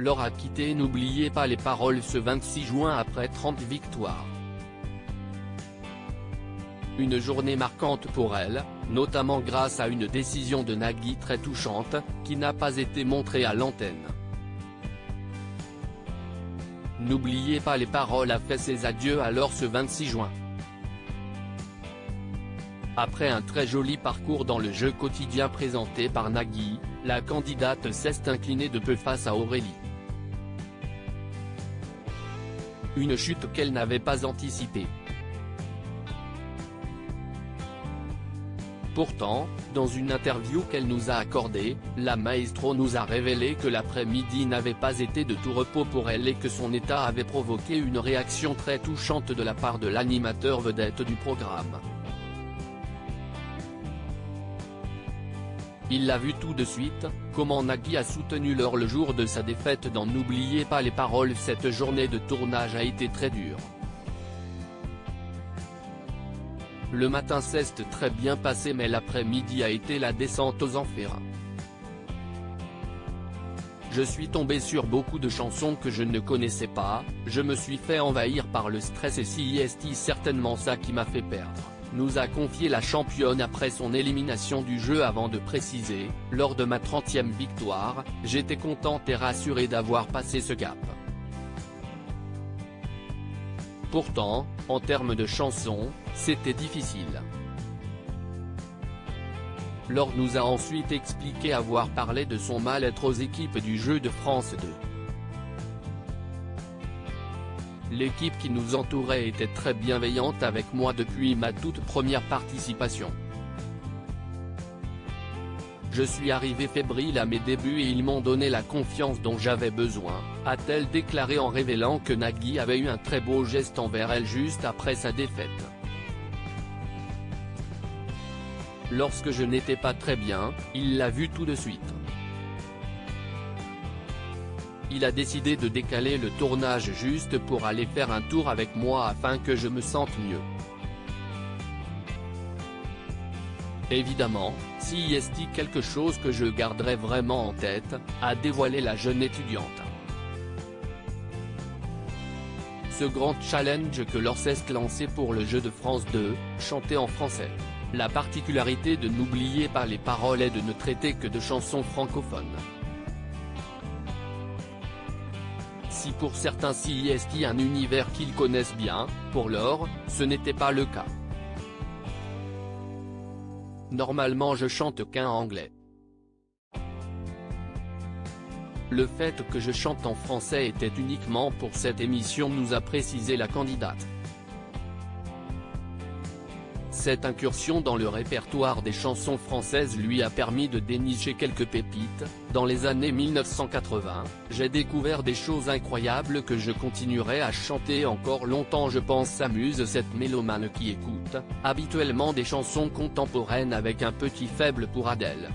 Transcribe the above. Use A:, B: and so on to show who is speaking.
A: Laure a quitté N'oubliez pas les paroles ce 26 juin après 30 victoires. Une journée marquante pour elle, notamment grâce à une décision de Nagui très touchante, qui n'a pas été montrée à l'antenne. N'oubliez pas les paroles a fait ses adieux à Laure ce 26 juin. Après un très joli parcours dans le jeu quotidien présenté par Nagui, la candidate s'est inclinée de peu face à Aurélie. Une chute qu'elle n'avait pas anticipée. Pourtant, dans une interview qu'elle nous a accordée, la maestro nous a révélé que l'après-midi n'avait pas été de tout repos pour elle et que son état avait provoqué une réaction très touchante de la part de l'animateur vedette du programme. Il l'a vu tout de suite, comment Nagui a soutenu Laure le jour de sa défaite dans N'oubliez pas les paroles. Cette journée de tournage a été très dure. Le matin s'est très bien passé mais l'après-midi a été la descente aux enfers. Je suis tombé sur beaucoup de chansons que je ne connaissais pas, je me suis fait envahir par le stress et c'est certainement ça qui m'a fait perdre, nous a confié la championne après son élimination du jeu avant de préciser, lors de ma 30e victoire, j'étais contente et rassurée d'avoir passé ce cap. Pourtant, en termes de chansons, c'était difficile. Laure nous a ensuite expliqué avoir parlé de son mal-être aux équipes du jeu de France 2. L'équipe qui nous entourait était très bienveillante avec moi depuis ma toute première participation. Je suis arrivé fébrile à mes débuts et ils m'ont donné la confiance dont j'avais besoin, a-t-elle déclaré en révélant que Nagui avait eu un très beau geste envers elle juste après sa défaite. Lorsque je n'étais pas très bien, il l'a vu tout de suite. Il a décidé de décaler le tournage juste pour aller faire un tour avec moi afin que je me sente mieux. Évidemment, si est quelque chose que je garderai vraiment en tête, a dévoilé la jeune étudiante. Ce grand challenge que Laure s'est lancé pour le jeu de France 2, chanté en français. La particularité de N'oubliez pas les paroles est de ne traiter que de chansons francophones. Si pour certains c'est un univers qu'ils connaissent bien, pour Laure, ce n'était pas le cas. Normalement je chante qu'en anglais. Le fait que je chante en français était uniquement pour cette émission, nous a précisé la candidate. Cette incursion dans le répertoire des chansons françaises lui a permis de dénicher quelques pépites. Dans les années 1980, j'ai découvert des choses incroyables que je continuerai à chanter encore longtemps, je pense, s'amuse cette mélomane qui écoute habituellement des chansons contemporaines avec un petit faible pour Adèle.